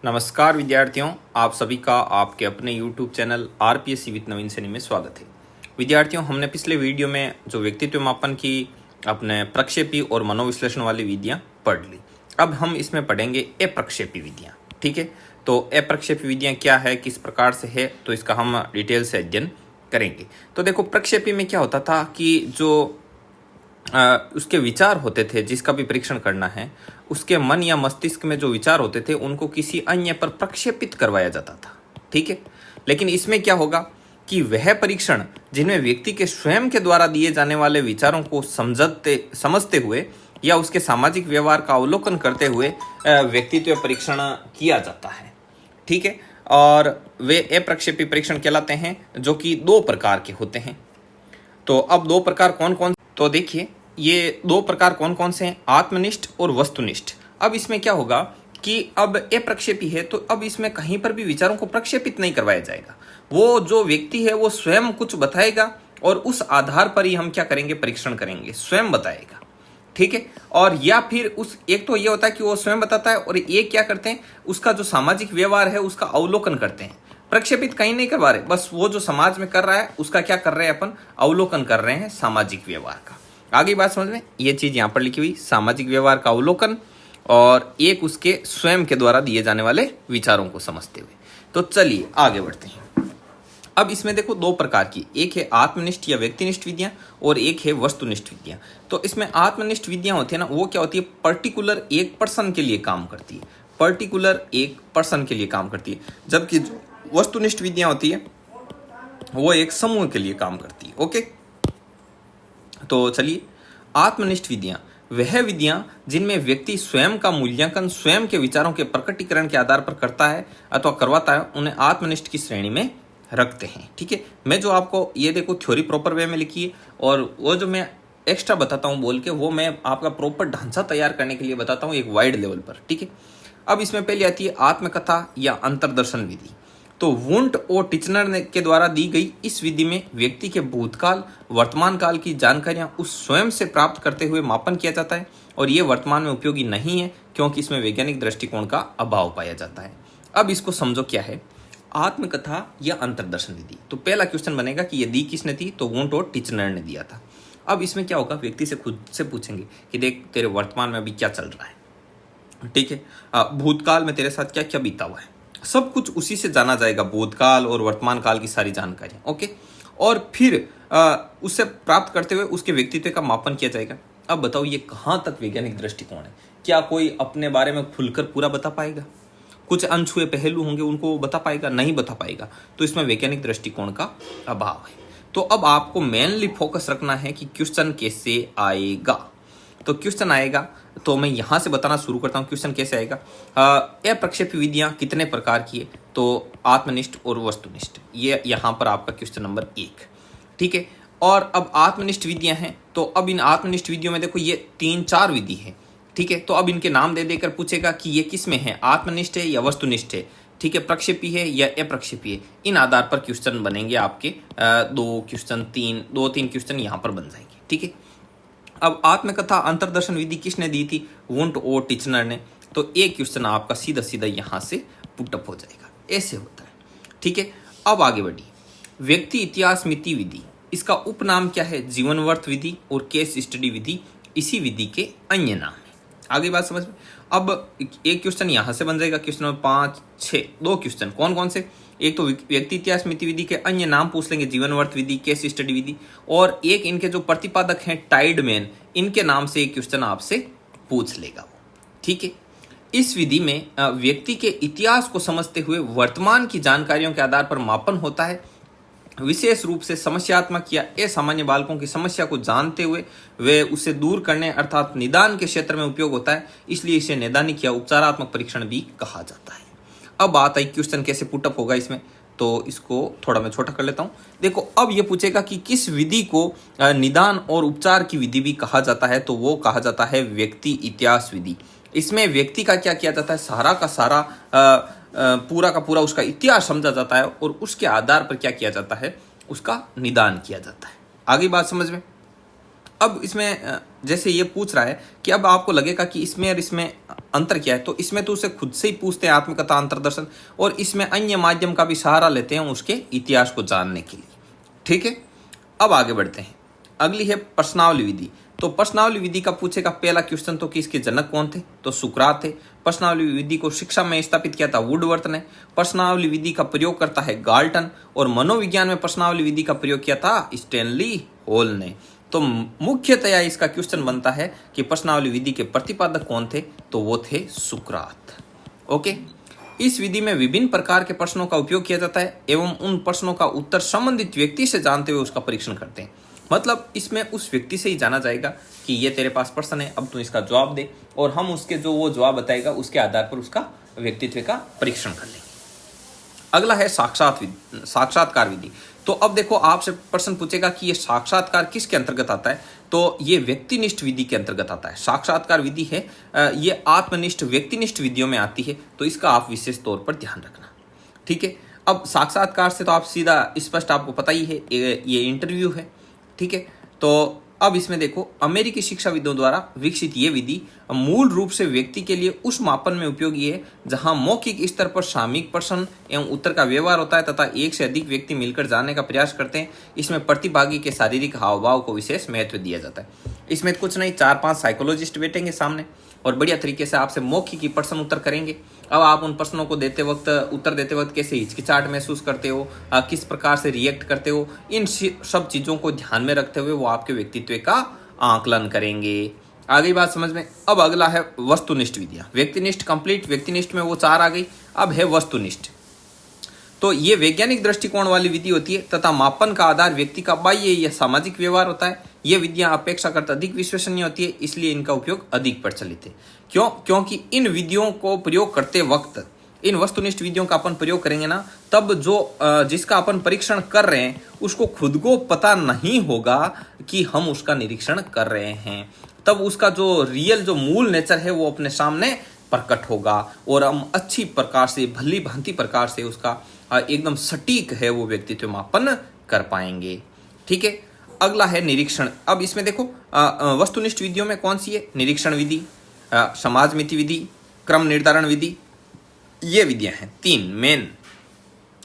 नमस्कार विद्यार्थियों, आप सभी का आपके अपने YouTube चैनल आरपीएससी विद नवीन सैनी में स्वागत है। विद्यार्थियों, हमने पिछले वीडियो में जो व्यक्तित्व मापन की अपने प्रक्षेपी और मनोविश्लेषण वाली विधियां पढ़ ली। अब हम इसमें पढ़ेंगे अप्रक्षेपी विधियां। ठीक है, तो अप्रक्षेपी विधियां क्या है, किस प्रकार से है, तो इसका हम डिटेल से अध्ययन करेंगे। तो देखो, प्रक्षेपी में क्या होता था कि जो उसके विचार होते थे, जिसका भी परीक्षण करना है, उसके मन या मस्तिष्क में जो विचार होते थे उनको किसी अन्य पर प्रक्षेपित करवाया जाता था। ठीक है, लेकिन इसमें क्या होगा कि वह परीक्षण जिनमें व्यक्ति के स्वयं के द्वारा दिए जाने वाले विचारों को समझते हुए या उसके सामाजिक व्यवहार का अवलोकन करते हुए व्यक्तित्व परीक्षण किया जाता है। ठीक है, और वे अप्रक्षेपी परीक्षण कहलाते हैं, जो कि दो प्रकार के होते हैं। तो अब दो प्रकार कौन कौन, तो देखिए ये दो प्रकार कौन कौन से हैं, आत्मनिष्ठ और वस्तुनिष्ठ। अब इसमें क्या होगा कि अब अप्रक्षेपी है तो अब इसमें कहीं पर भी विचारों को प्रक्षेपित नहीं करवाया जाएगा। वो जो व्यक्ति है वो स्वयं कुछ बताएगा और उस आधार पर ही हम क्या करेंगे, परीक्षण करेंगे, स्वयं बताएगा। ठीक है, और या फिर उस एक तो ये होता है कि वो स्वयं बताता है, और ये क्या करते हैं, उसका जो सामाजिक व्यवहार है उसका अवलोकन करते हैं। प्रक्षेपित कहीं नहीं करवा रहे, बस वो जो समाज में कर रहा है उसका क्या कर रहे हैं, अपन अवलोकन कर रहे हैं सामाजिक व्यवहार का। आगे बात समझ में, ये चीज यहाँ पर लिखी हुई, सामाजिक व्यवहार का अवलोकन और एक उसके स्वयं के द्वारा दिए जाने वाले विचारों को समझते हुए। तो चलिए आगे बढ़ते हैं। अब इसमें देखो दो प्रकार की, एक है आत्मनिष्ठ या व्यक्तिनिष्ठ विधियां और एक है वस्तुनिष्ठ विधियां। तो इसमें आत्मनिष्ठ विधियां होती है ना, वो क्या होती है, पर्टिकुलर एक पर्सन के लिए काम करती है, पर्टिकुलर एक पर्सन के लिए काम करती है। जबकि वस्तुनिष्ठ विधियां होती है वो एक समूह के लिए काम करती है। ओके, तो चलिए, आत्मनिष्ठ विधियां वह विधियां जिनमें व्यक्ति स्वयं का मूल्यांकन स्वयं के विचारों के प्रकटीकरण के आधार पर करता है अथवा करवाता है, उन्हें आत्मनिष्ठ की श्रेणी में रखते हैं। ठीक है, मैं जो आपको ये देखो थ्योरी प्रॉपर वे में लिखी है, और वो जो मैं एक्स्ट्रा बताता हूँ बोल के, वो मैं आपका प्रॉपर ढांचा तैयार करने के लिए बताता हूँ एक वाइड लेवल पर। ठीक है, अब इसमें पहले आती है आत्मकथा या अंतर्दर्शन विधि। तो वुंट और टिचनर के द्वारा दी गई इस विधि में व्यक्ति के भूतकाल वर्तमान काल की जानकारियां उस स्वयं से प्राप्त करते हुए मापन किया जाता है, और ये वर्तमान में उपयोगी नहीं है क्योंकि इसमें वैज्ञानिक दृष्टिकोण का अभाव पाया जाता है। अब इसको समझो क्या है, आत्मकथा या अंतर्दर्शन विधि। तो पहला क्वेश्चन बनेगा कि ये दी किसने थी, तो वुंट और टिचनर ने दिया था। अब इसमें क्या होगा, व्यक्ति से खुद से पूछेंगे कि देख तेरे वर्तमान में अभी क्या चल रहा है। ठीक है, भूतकाल में तेरे साथ क्या क्या बीता हुआ है, सब कुछ उसी से जाना जाएगा, भूतकाल और वर्तमान काल की सारी जानकारी। ओके, और फिर उससे प्राप्त करते हुए उसके व्यक्तित्व का मापन किया जाएगा। अब बताओ ये कहाँ तक वैज्ञानिक दृष्टिकोण है, क्या कोई अपने बारे में खुलकर पूरा बता पाएगा? कुछ अनछुए पहलू होंगे उनको बता पाएगा, नहीं बता पाएगा, तो इसमें वैज्ञानिक दृष्टिकोण का अभाव है। तो अब आपको मेनली फोकस रखना है कि क्वेश्चन कैसे आएगा। तो क्वेश्चन आएगा, तो मैं यहाँ से बताना शुरू करता हूँ क्वेश्चन कैसे आएगा। अप्रक्षेपी विधियाँ कितने प्रकार की है, तो आत्मनिष्ठ और वस्तुनिष्ठ, ये यहाँ पर आपका क्वेश्चन नंबर 1। ठीक है, और अब आत्मनिष्ठ विधियाँ हैं, तो अब इन आत्मनिष्ठ विधियों में देखो ये 3-4 विधि है। ठीक है, तो अब इनके नाम दे देकर पूछेगा कि ये किस में है, आत्मनिष्ठ है या वस्तुनिष्ठ है, ठीक है, प्रक्षेपी है या अप्रक्षेपी है। इन आधार पर क्वेश्चन बनेंगे आपके, 2-3 क्वेश्चन यहाँ पर बन जाएंगे। ठीक है, अब आत्मकथा अंतर्दर्शन विधि किसने दी थी, वुंट और टिचनर ने। तो एक क्वेश्चन आपका सीधा सीधा यहाँ से पुटअप हो जाएगा, ऐसे होता है। ठीक है, अब आगे बढ़िए, व्यक्ति इतिहास मिति विधि, इसका उपनाम क्या है, जीवनवर्त विधि और केस स्टडी विधि इसी विधि के अन्य नाम है। आगे बात समझ में। अब एक क्वेश्चन यहाँ से बन जाएगा, क्वेश्चन नंबर 5, 6, 2 क्वेश्चन कौन कौन से, एक तो व्यक्ति इतिहास मिति विधि के अन्य नाम पूछ लेंगे, जीवनवर्त विधि, केस स्टडी विधि, और एक इनके जो प्रतिपादक हैं टाइडमैन, इनके नाम से एक क्वेश्चन आपसे पूछ लेगा वो। ठीक है, इस विधि में व्यक्ति के इतिहास को समझते हुए वर्तमान की जानकारियों के आधार पर मापन होता है। विशेष रूप से समस्यात्मक या असामान्य बालकों की समस्या को जानते हुए वे उसे दूर करने अर्थात निदान के क्षेत्र में उपयोग होता है, इसलिए इसे नैदानिक या उपचारात्मक परीक्षण भी कहा जाता है। अब बात आई क्वेश्चन कैसे पुटअप होगा इसमें, तो इसको थोड़ा मैं छोटा कर लेता हूं। देखो, अब ये पूछेगा कि किस विधि को निदान और उपचार की विधि भी कहा जाता है, तो वो कहा जाता है व्यक्ति इतिहास विधि। इसमें व्यक्ति का क्या किया जाता है, सारा का सारा पूरा का पूरा उसका इतिहास समझा जाता है, और उसके आधार पर क्या किया जाता है, उसका निदान किया जाता है। आगे बात समझ में। अब इसमें जैसे ये पूछ रहा है कि अब आपको लगेगा कि इसमें और इसमें अंतर क्या है, तो इसमें तो उसे खुद से ही पूछते हैं आत्मकथा अंतर्दर्शन, और इसमें अन्य माध्यम का भी सहारा लेते हैं उसके इतिहास को जानने के लिए। ठीक है, अब आगे बढ़ते हैं। अगली है प्रश्नावली विधि। तो प्रश्नावली विधि का पूछेगा पहला क्वेश्चन तो कि इसके जनक कौन थे, तो सुकरात थे। प्रश्नावली विधि को शिक्षा में स्थापित किया था वुडवर्थ ने। प्रश्नावली विधि का प्रयोग करता है गाल्टन, और मनोविज्ञान में प्रश्नावली विधि का प्रयोग किया था स्टैनली हॉल ने। तो मुख्यतया इसका क्वेश्चन बनता है कि प्रश्नावली विधि के प्रतिपादक कौन थे, तो वो थे सुकरात। ओके, इस विधि में विभिन्न प्रकार के प्रश्नों का उपयोग किया जाता है एवं उन प्रश्नों का उत्तर संबंधित व्यक्ति से जानते हुए उसका परीक्षण करते हैं। मतलब इसमें उस व्यक्ति से ही जाना जाएगा कि ये तेरे पास प्रश्न है, अब तू इसका जवाब दे, और हम उसके जो वो जवाब बताएगा उसके आधार पर उसका व्यक्तित्व का परीक्षण कर लेंगे। अगला है साक्षात्कार विधि। तो अब देखो आपसे प्रश्न पूछेगा कि ये साक्षात्कार किसके अंतर्गत आता है, तो ये व्यक्तिनिष्ठ विधि के अंतर्गत आता है। साक्षात्कार विधि है ये आत्मनिष्ठ व्यक्तिनिष्ठ विधियों में आती है, तो इसका आप विशेष तौर पर ध्यान रखना। ठीक है, अब साक्षात्कार से तो आप सीधा स्पष्ट आपको पता ही है ये इंटरव्यू है। ठीक है, तो अब इसमें देखो अमेरिकी शिक्षाविदों द्वारा विकसित ये विधि मूल रूप से व्यक्ति के लिए उस मापन में उपयोगी है जहां मौखिक स्तर पर सामयिक प्रश्न एवं उत्तर का व्यवहार होता है तथा एक से अधिक व्यक्ति मिलकर जानने का प्रयास करते हैं। इसमें प्रतिभागी के शारीरिक हाव भाव को विशेष महत्व दिया जाता है। इसमें कुछ नहीं, 4-5 साइकोलॉजिस्ट बैठेंगे सामने और बढ़िया तरीके से आपसे मौखिक ही प्रश्न उत्तर करेंगे। अब आप उन प्रश्नों को देते वक्त, उत्तर देते वक्त कैसे हिचकिचाहट महसूस करते हो, किस प्रकार से रिएक्ट करते हो, इन सब चीज़ों को ध्यान में रखते हुए वो आपके व्यक्तित्व का आकलन करेंगे। आगे बात समझ में। अब अगला है वस्तुनिष्ठ विधियाँ। व्यक्तिनिष्ठ कंप्लीट, व्यक्तिनिष्ठ में वो 4 आ गई। अब है वस्तुनिष्ठ। तो ये वैज्ञानिक दृष्टिकोण वाली विधि होती है तथा मापन का आधार व्यक्ति का बाह्य या सामाजिक व्यवहार होता है। ये विधियां अपेक्षाकृत अधिक विश्वसनीय होती है, इसलिए इनका उपयोग अधिक प्रचलित है। क्योंकि इन विधियों को प्रयोग करते वक्त, इन वस्तुनिष्ठ विधियों का अपन प्रयोग करेंगे ना, तब जो जिसका अपन परीक्षण कर रहे हैं उसको खुद को पता नहीं होगा कि हम उसका निरीक्षण कर रहे हैं। तब उसका जो रियल जो मूल नेचर है वो अपने सामने प्रकट होगा और हम अच्छी प्रकार से, भली भांति प्रकार से उसका एकदम सटीक है वो व्यक्तित्व मापन कर पाएंगे। ठीक है, अगला है निरीक्षण। अब इसमें देखो वस्तुनिष्ठ विधियों में कौन सी है, निरीक्षण विधि, समाज मिति विधि, क्रम निर्धारण विधि, ये विधियां हैं 3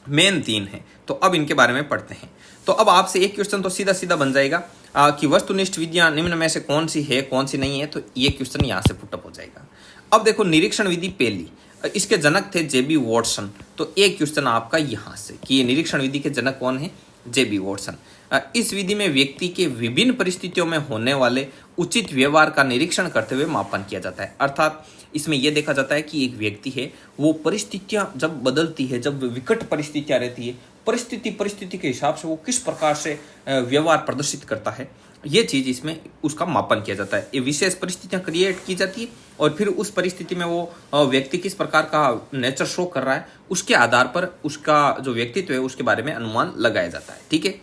मेन 3 हैं। तो अब इनके बारे में पढ़ते हैं। तो अब आपसे एक क्वेश्चन तो सीधा सीधा बन जाएगा कि वस्तुनिष्ठ विधियां निम्न में से कौन सी है कौन सी नहीं है, तो ये क्वेश्चन यहाँ से पुटअप हो जाएगा। अब देखो निरीक्षण विधि पहली, इसके जनक थे जेबी वॉटसन। तो एक क्वेश्चन आपका यहाँ से कि ये निरीक्षण विधि के जनक कौन है, जेबी वॉटसन। इस विधि में व्यक्ति के विभिन्न परिस्थितियों में होने वाले उचित व्यवहार का निरीक्षण करते हुए मापन किया जाता है। अर्थात इसमें यह देखा जाता है कि एक व्यक्ति है वो परिस्थितियां जब बदलती है, जब विकट परिस्थितियां रहती है, परिस्थिति के हिसाब से वो किस प्रकार से व्यवहार प्रदर्शित करता है, ये चीज इसमें उसका मापन किया जाता है। ये विशेष परिस्थितियां क्रिएट की जाती है और फिर उस परिस्थिति में वो व्यक्ति किस प्रकार का नेचर शो कर रहा है, उसके आधार पर उसका जो व्यक्तित्व है उसके बारे में अनुमान लगाया जाता है। ठीक है,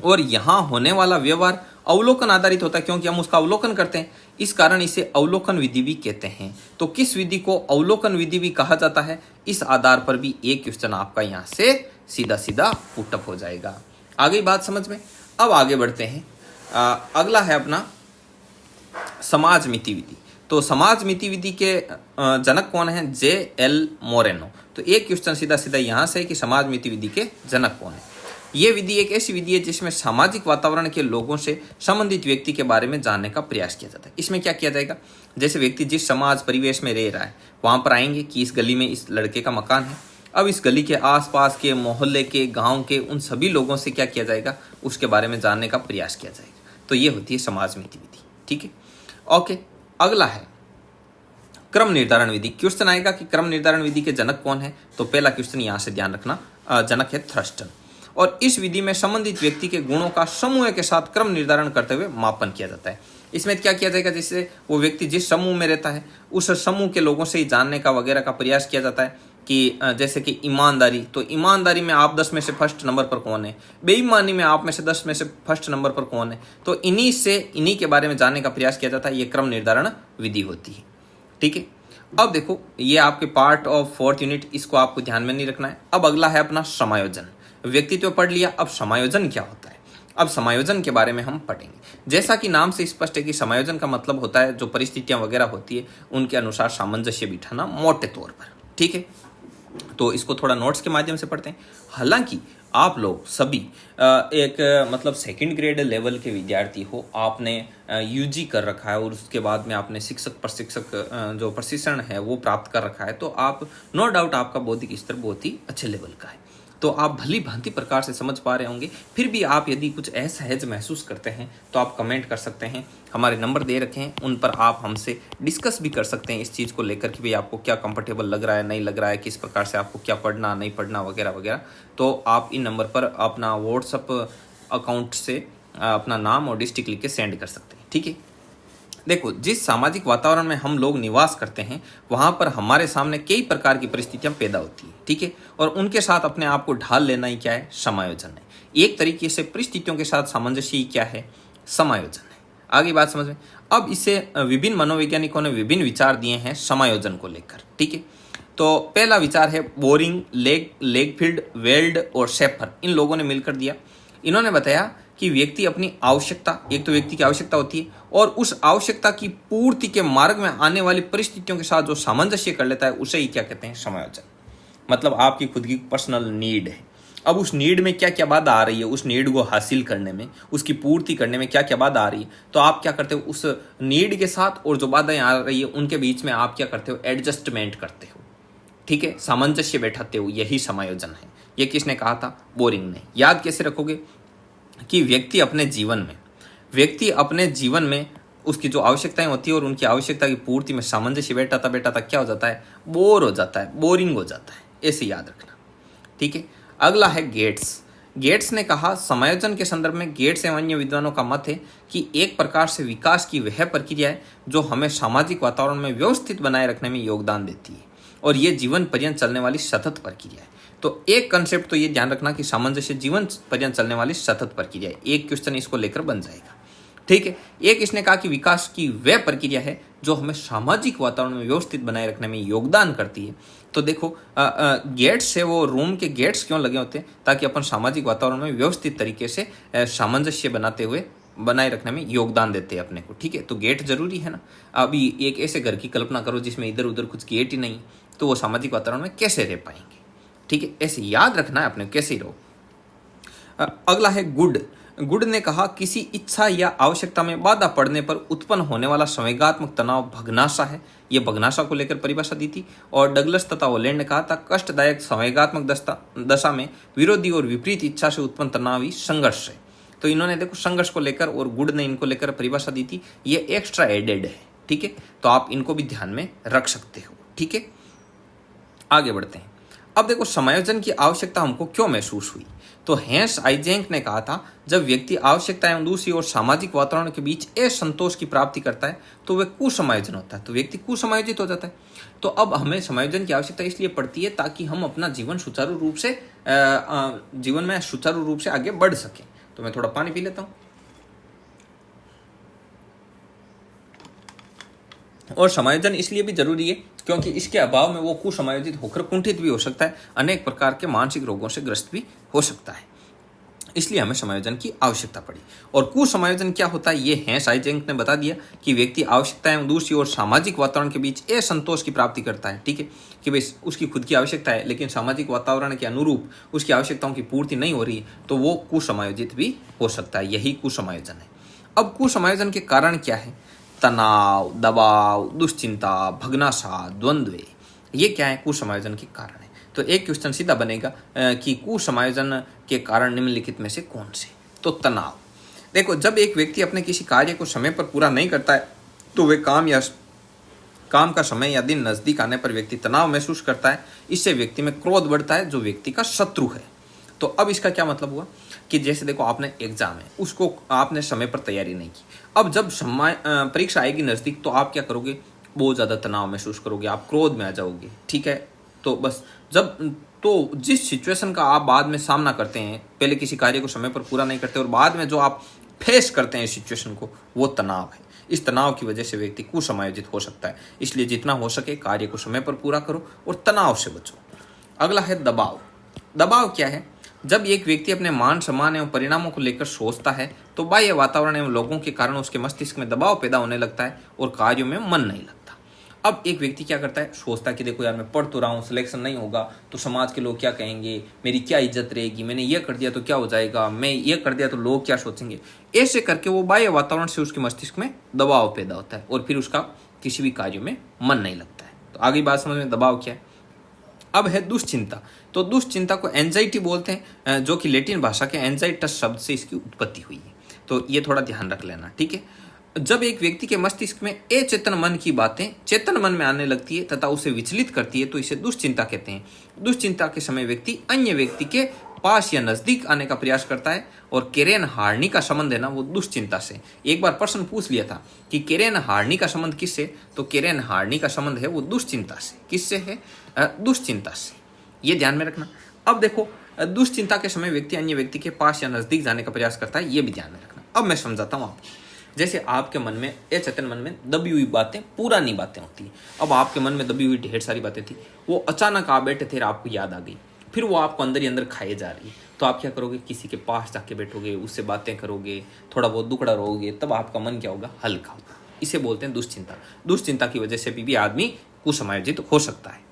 और यहाँ होने वाला व्यवहार अवलोकन आधारित होता है क्योंकि हम उसका अवलोकन करते हैं, इस कारण इसे अवलोकन विधि भी कहते हैं। तो किस विधि को अवलोकन विधि भी कहा जाता है, इस आधार पर भी एक क्वेश्चन आपका यहाँ से सीधा सीधा पुटअप हो जाएगा। आगे बात समझ में। अब आगे बढ़ते हैं। अगला है अपना समाज मिति विधि। तो समाज मिति विधि के जनक कौन है, J.L. मोरेनो। तो एक क्वेश्चन सीधा सीधा यहाँ से कि समाज मिति विधि के जनक कौन है। ये विधि एक ऐसी विधि है जिसमें सामाजिक वातावरण के लोगों से संबंधित व्यक्ति के बारे में जानने का प्रयास किया जाता है। इसमें क्या किया जाएगा, जैसे व्यक्ति जिस समाज परिवेश में रह रहा है वहां पर आएंगे कि इस गली में इस लड़के का मकान है। अब इस गली के आसपास के, मोहल्ले के, गांव के उन सभी लोगों से क्या किया जाएगा, उसके बारे में जानने का प्रयास किया जाएगा। तो ये होती है समाज मिति विधि। ठीक है, ओके। अगला है क्रम निर्धारण विधि। क्वेश्चन आएगा कि क्रम निर्धारण विधि के जनक कौन है। तो पहला क्वेश्चन यहाँ से ध्यान रखना, जनक है थ्रस्टन। और इस विधि में संबंधित व्यक्ति के गुणों का समूह के साथ क्रम निर्धारण करते हुए मापन किया जाता है। इसमें क्या किया जाएगा, जैसे वो व्यक्ति जिस समूह में रहता है उस समूह के लोगों से ही जानने का वगैरह का प्रयास किया जाता है कि जैसे कि ईमानदारी, तो ईमानदारी में आप 10 में से फर्स्ट नंबर पर कौन है, बेईमानी में आप में से 10 में से फर्स्ट नंबर पर कौन है। तो इन्हीं के बारे में जानने का प्रयास किया जाता है। ये क्रम निर्धारण विधि होती है। ठीक है, अब देखो ये आपके पार्ट ऑफ 4th यूनिट, इसको आपको ध्यान में नहीं रखना है। अब अगला है अपना समायोजन। व्यक्तित्व पढ़ लिया, अब समायोजन क्या होता है। अब समायोजन के बारे में हम पढ़ेंगे। जैसा कि नाम से स्पष्ट है कि समायोजन का मतलब होता है जो परिस्थितियां वगैरह होती है उनके अनुसार सामंजस्य बिठाना मोटे तौर पर, ठीक है। तो इसको थोड़ा नोट्स के माध्यम से पढ़ते हैं। हालांकि आप लोग सभी एक मतलब सेकंड ग्रेड लेवल के विद्यार्थी हो, आपने यूजी कर रखा है और उसके बाद में आपने शिक्षक प्रशिक्षक जो प्रशिक्षण है वो प्राप्त कर रखा है, तो आप नो डाउट आपका बौद्धिक स्तर बहुत ही अच्छे लेवल का है, तो आप भली भांति प्रकार से समझ पा रहे होंगे। फिर भी आप यदि कुछ असहज महसूस करते हैं तो आप कमेंट कर सकते हैं, हमारे नंबर दे रखे हैं, उन पर आप हमसे डिस्कस भी कर सकते हैं इस चीज़ को लेकर कि भाई आपको क्या कंफर्टेबल लग रहा है, नहीं लग रहा है, किस प्रकार से आपको क्या पढ़ना नहीं पढ़ना वगैरह वगैरह। तो आप इन नंबर पर अपना व्हाट्सअप अकाउंट से अपना नाम और डिस्ट्रिक्ट लिख के सेंड कर सकते हैं, ठीक है। देखो, जिस सामाजिक वातावरण में हम लोग निवास करते हैं वहाँ पर हमारे सामने कई प्रकार की परिस्थितियाँ पैदा होती हैं, ठीक है, और उनके साथ अपने आप को ढाल लेना ही क्या है, समायोजन है। एक तरीके से परिस्थितियों के साथ सामंजस्य ही क्या है, समायोजन है। आगे बात समझ में। अब इसे विभिन्न मनोवैज्ञानिकों ने विभिन्न विचार दिए हैं समायोजन को लेकर, ठीक है। तो पहला विचार है बोरिंग, लेगफील्ड, वेल्ड और शेफर, इन लोगों ने मिलकर दिया। इन्होंने बताया कि व्यक्ति अपनी आवश्यकता, एक तो व्यक्ति की आवश्यकता होती है, और उस आवश्यकता की पूर्ति के मार्ग में आने वाली परिस्थितियों के साथ जो सामंजस्य कर लेता है उसे ही क्या कहते हैं, समायोजन। मतलब आपकी खुद की पर्सनल नीड है, अब उस नीड में क्या क्या बाधा आ रही है, उस नीड को हासिल करने में, उसकी पूर्ति करने में क्या क्या बाधा आ रही है, तो आप क्या करते हो, उस नीड के साथ और जो बाधाएं आ रही है उनके बीच में आप क्या करते हो, एडजस्टमेंट करते हो, ठीक है, सामंजस्य बैठाते हो, यही समायोजन है। ये किसने कहा था, बोरिंग ने। याद कैसे रखोगे कि व्यक्ति अपने जीवन में उसकी जो आवश्यकताएं होती है और उनकी आवश्यकता की पूर्ति में सामंजस्य बैठाता क्या हो जाता है, बोर हो जाता है, बोरिंग हो जाता है, ऐसे याद रखना, ठीक है। अगला है गेट्स ने कहा, समायोजन के संदर्भ में गेट्स एवं अन्य विद्वानों का मत है कि एक प्रकार से विकास की वह प्रक्रिया है जो हमें सामाजिक वातावरण में व्यवस्थित बनाए रखने में योगदान देती है और ये जीवन पर्यंत चलने वाली सतत प्रक्रिया है। तो एक कंसेप्ट तो ये ध्यान रखना कि सामंजस्य जीवन पर्यंत चलने वाली सतत प्रक्रिया है, एक क्वेश्चन इसको लेकर बन जाएगा, ठीक है। एक इसने कहा कि विकास की वह प्रक्रिया है जो हमें सामाजिक वातावरण में व्यवस्थित बनाए रखने में योगदान करती है। तो देखो, गेट्स से वो रूम के गेट्स क्यों लगे होते हैं, ताकि अपन सामाजिक वातावरण में व्यवस्थित तरीके से सामंजस्य बनाए रखने में योगदान देते हैं अपने को, ठीक है। तो गेट जरूरी है ना। अभी एक ऐसे घर की कल्पना करो जिसमें इधर उधर कुछ गेट ही नहीं, तो वो सामाजिक वातावरण में कैसे रह पाएंगे, ठीक है। ऐसे याद रखना है अपने, कैसे रहो। अगला है गुड ने कहा, किसी इच्छा या आवश्यकता में बाधा पड़ने पर उत्पन्न होने वाला संवेगात्मक तनाव भग्नाशा है। ये भग्नाशा को लेकर परिभाषा दी थी। और डगलस तथा ओलैंड ने कहा था, कष्टदायक संवेगात्मक दशा में विरोधी और विपरीत इच्छा से उत्पन्न तनाव ही संघर्ष है। तो इन्होंने देखो संघर्ष को लेकर और गुड ने इनको लेकर परिभाषा दी थी, ये एक्स्ट्रा एडेड है, ठीक है। तो आप इनको भी ध्यान में रख सकते हो, ठीक है। आगे बढ़ते हैं। अब देखो, समायोजन की आवश्यकता हमको क्यों महसूस हुई। तो हैंस आइजेंक ने कहा था, जब व्यक्ति आवश्यकता एवं दूसरी और सामाजिक वातावरण के बीच असंतोष की प्राप्ति करता है तो वह कुसमायोजन होता है, तो व्यक्ति कुसमायोजित हो जाता है। तो अब हमें समायोजन की आवश्यकता इसलिए पड़ती है ताकि हम अपना जीवन में सुचारू रूप से आगे बढ़ सकें। तो मैं थोड़ा पानी पी लेता हूँ। और समायोजन इसलिए भी जरूरी है क्योंकि इसके अभाव में वो कुसमायोजित होकर कुंठित भी हो सकता है, अनेक प्रकार के मानसिक रोगों से ग्रस्त भी हो सकता है, इसलिए हमें समायोजन की आवश्यकता पड़ी। और कुसमायोजन क्या होता है, ये हैंस आइजेंक ने बता दिया कि व्यक्ति आवश्यकता एवं दूसरी और सामाजिक वातावरण के बीच असंतोष की प्राप्ति करता है, ठीक है, कि भाई उसकी खुद की आवश्यकता है लेकिन सामाजिक वातावरण के अनुरूप उसकी आवश्यकताओं की पूर्ति नहीं हो रही, तो वो कुसमायोजित भी हो सकता है, यही कुसमायोजन है। अब कुसमायोजन के कारण क्या है, तनाव, दबाव, दुश्चिंता, भग्नाशा, द्वंद्व, ये क्या है, कुसमायोजन के कारण है। तो एक क्वेश्चन सीधा बनेगा कि कुसमायोजन के कारण निम्नलिखित में से कौन से। तो तनाव, देखो, जब एक व्यक्ति अपने किसी कार्य को समय पर पूरा नहीं करता है तो वे काम का समय या दिन नजदीक आने पर व्यक्ति तनाव महसूस करता है। इससे व्यक्ति में क्रोध बढ़ता है जो व्यक्ति का शत्रु है। तो अब इसका क्या मतलब हुआ कि जैसे देखो, आपने एग्जाम है, उसको आपने समय पर तैयारी नहीं की। अब जब परीक्षा आएगी नज़दीक तो आप क्या करोगे, बहुत ज़्यादा तनाव महसूस करोगे, आप क्रोध में आ जाओगे, ठीक है। तो बस जिस सिचुएशन का आप बाद में सामना करते हैं, पहले किसी कार्य को समय पर पूरा नहीं करते और बाद में जो आप फेस करते हैं इस सिचुएशन को, वो तनाव है। इस तनाव की वजह से व्यक्ति कुसमायोजित हो सकता है। इसलिए जितना हो सके कार्य को समय पर पूरा करो और तनाव से बचो। अगला है दबाव। दबाव क्या है, जब एक व्यक्ति अपने मान सम्मान एवं परिणामों को लेकर सोचता है तो बाह्य वातावरण एवं लोगों के कारण उसके मस्तिष्क में दबाव पैदा होने लगता है और कार्यों में मन नहीं लगता। अब एक व्यक्ति क्या करता है, सोचता है कि देखो यार, मैं पढ़ तो रहा हूँ, सिलेक्शन नहीं होगा तो समाज के लोग क्या कहेंगे, मेरी क्या इज्जत रहेगी, मैंने ये कर दिया तो क्या हो जाएगा, मैं ये कर दिया तो लोग क्या सोचेंगे। ऐसे करके वो बाह्य वातावरण से उसके मस्तिष्क में दबाव पैदा होता है और फिर उसका किसी भी कार्य में मन नहीं लगता है। तो आगे बात समझ में, दबाव क्या है। अब है दुश्चिंता। तो दुश्चिंता को एंजाइटी बोलते हैं, जो कि लैटिन भाषा के एंजाइटस शब्द से इसकी उत्पत्ति हुई है। तो ये थोड़ा ध्यान रख लेना, ठीक है। जब एक व्यक्ति के मस्तिष्क में अचेतन मन की बातें चेतन मन में आने लगती है तथा उसे विचलित करती है तो इसे दुश्चिंता कहते हैं। दुश्चिंता के समय व्यक्ति अन्य व्यक्ति के पास या नजदीक आने का प्रयास करता है और केरेन हार्नी का संबंध है ना, वो दुश्चिंता से। एक बार प्रश्न पूछ लिया था कि केरेन हार्नी का संबंध किससे, तो केरेन हार्नी का संबंध है वो दुश्चिंता से। किससे है? दुश्चिंता से। ये ध्यान में रखना। अब देखो, दुश्चिंता के समय व्यक्ति अन्य व्यक्ति के पास या नजदीक जाने का प्रयास करता है, ये भी ध्यान में रखना। अब मैं समझाता हूँ आपको। जैसे आपके मन में, अचेतन मन में दबी हुई बातें, पुरानी बातें होती है। अब आपके मन में दबी हुई ढेर सारी बातें थी, वो अचानक आप बैठे थे, आपको याद आ गई, फिर वो आपको अंदर ही अंदर खाए जा रही है। तो आप क्या करोगे, किसी के पास जाके बैठोगे, उससे बातें करोगे, थोड़ा बहुत दुखड़ा रहोगे, तब आपका मन क्या होगा, हल्का होगा। इसे बोलते हैं दुश्चिंता। दुश्चिंता की वजह से भी आदमी कुसमायोजित हो सकता है।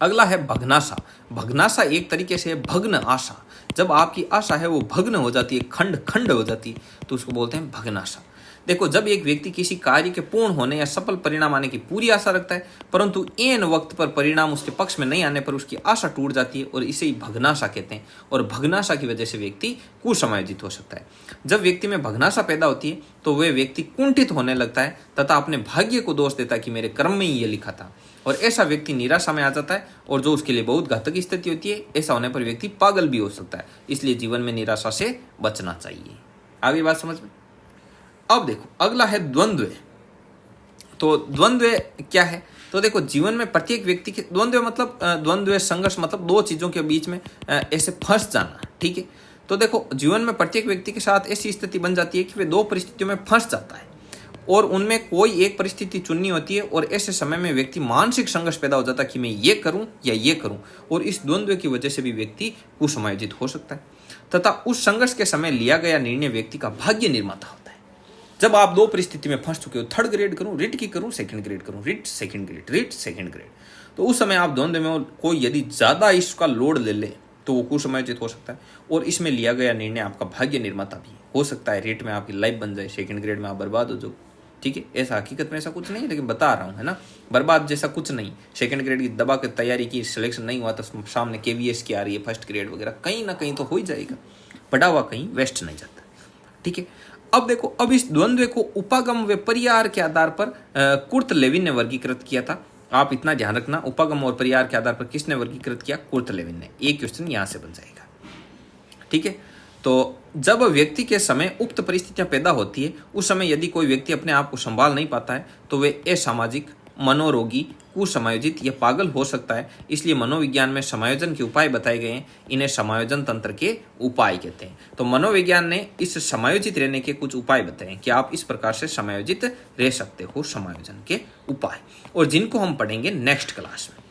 अगला है भग्नाशा। भग्नाशा एक तरीके से भग्न आशा। जब आपकी आशा है वो भग्न हो जाती है, खंड खंड हो जाती है, तो उसको बोलते हैं भग्नाशा। देखो, जब एक व्यक्ति किसी कार्य के पूर्ण होने या सफल परिणाम आने की पूरी आशा रखता है, परंतु ऐन वक्त पर परिणाम उसके पक्ष में नहीं आने पर उसकी आशा टूट जाती है और इसे ही भग्नाशा कहते हैं। और भग्नाशा की वजह से व्यक्ति कुसमायोजित हो सकता है। जब व्यक्ति में भग्नाशा पैदा होती है तो वह व्यक्ति कुंठित होने लगता है तथा अपने भाग्य को दोष देता है कि मेरे कर्म में ही ये लिखा था। और ऐसा व्यक्ति निराशा में आ जाता है और जो उसके लिए बहुत घातक स्थिति होती है। ऐसा होने पर व्यक्ति पागल भी हो सकता है। इसलिए जीवन में निराशा से बचना चाहिए। आगे बात समझ में। अब देखो, अगला है द्वंद्व। तो द्वंद्व क्या है, तो देखो, जीवन में प्रत्येक व्यक्ति के द्वंद्व मतलब द्वंद्व संघर्ष मतलब दो चीजों के बीच में ऐसे फंस जाना, ठीक है। तो देखो, जीवन में प्रत्येक व्यक्ति के साथ ऐसी स्थिति बन जाती है कि वे दो परिस्थितियों में फंस जाता है और उनमें कोई एक परिस्थिति चुननी होती है और ऐसे समय में व्यक्ति मानसिक संघर्ष पैदा हो जाता है कि मैं ये करूं या ये करूं। और इस द्वंद्व की वजह से भी व्यक्ति कुसमायोजित हो सकता है तथा उस संघर्ष के समय लिया गया निर्णय व्यक्ति का भाग्य निर्माता होता है। जब आप दो परिस्थिति में फंस चुके हो, थर्ड ग्रेड करूं, रिट की करूं, सेकंड ग्रेड करूं, writ second grade, writ second grade, तो उस समय आप द्वंद्व में कोई यदि ज्यादा इसका लोड ले ले तो वो कुसमायोजित हो सकता है और इसमें लिया गया निर्णय आपका भाग्य निर्माता भी हो सकता है। रेट में आपकी लाइफ बन जाए, सेकंड ग्रेड में आप बर्बाद हो जाओ, ठीक है। ऐसा हकीकत में ऐसा कुछ नहीं है, लेकिन बता रहा हूँ, है ना। बर्बाद जैसा कुछ नहीं। सेकंड ग्रेड की दबा के तैयारी की, सिलेक्शन नहीं हुआ तो सामने KVS की आ रही है, फर्स्ट ग्रेड वगैरह, कहीं ना कहीं तो हो ही जाएगा। पढ़ा हुआ कहीं वेस्ट नहीं जाता, ठीक है। अब देखो, अब इस द्वंद्व को उपागम व परिहार के आधार पर कुर्ट लेविन ने वर्गीकृत किया था। आप इतना ध्यान रखना, उपागम और परिहार के आधार पर किसने वर्गीकृत किया? कुर्ट लेविन ने। एक क्वेश्चन यहां से बन जाएगा, ठीक है। तो जब व्यक्ति के समय उक्त परिस्थितियां पैदा होती है, उस समय यदि कोई व्यक्ति अपने आप को संभाल नहीं पाता है तो वे असामाजिक, मनोरोगी, कुसमायोजित या पागल हो सकता है। इसलिए मनोविज्ञान में समायोजन के उपाय बताए गए हैं, इन्हें समायोजन तंत्र के उपाय कहते हैं। तो मनोविज्ञान ने इस समायोजित रहने के कुछ उपाय बताए कि आप इस प्रकार से समायोजित रह सकते हो, समायोजन के उपाय, और जिनको हम पढ़ेंगे नेक्स्ट क्लास में।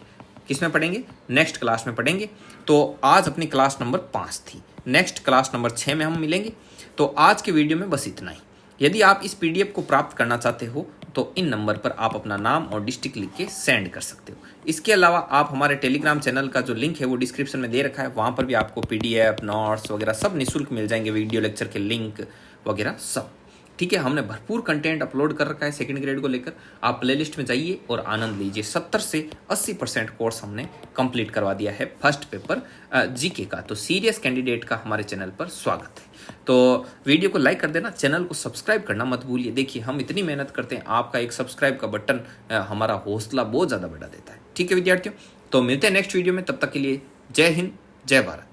किसमें पढ़ेंगे? नेक्स्ट क्लास में पढ़ेंगे। तो आज अपनी क्लास नंबर 5 थी, नेक्स्ट क्लास नंबर 6 में हम मिलेंगे। तो आज के वीडियो में बस इतना ही। यदि आप इस PDF को प्राप्त करना चाहते हो तो इन नंबर पर आप अपना नाम और डिस्ट्रिक्ट लिख के सेंड कर सकते हो। इसके अलावा आप हमारे टेलीग्राम चैनल का जो लिंक है वो डिस्क्रिप्शन में दे रखा है, वहाँ पर भी आपको PDF, नोट्स वगैरह सब निःशुल्क मिल जाएंगे, वीडियो लेक्चर के लिंक वगैरह सब, ठीक है। हमने भरपूर कंटेंट अपलोड कर रखा है सेकंड ग्रेड को लेकर। आप प्लेलिस्ट में जाइए और आनंद लीजिए। 70 से 80% कोर्स हमने कंप्लीट करवा दिया है फर्स्ट पेपर GK का। तो सीरियस कैंडिडेट का हमारे चैनल पर स्वागत है। तो वीडियो को लाइक कर देना, चैनल को सब्सक्राइब करना मत भूलिए। देखिए, हम इतनी मेहनत करते हैं, आपका एक सब्सक्राइब का बटन हमारा हौसला बहुत ज़्यादा बढ़ा देता है, ठीक है विद्यार्थियों। तो मिलते हैं नेक्स्ट वीडियो में, तब तक के लिए जय हिंद, जय भारत।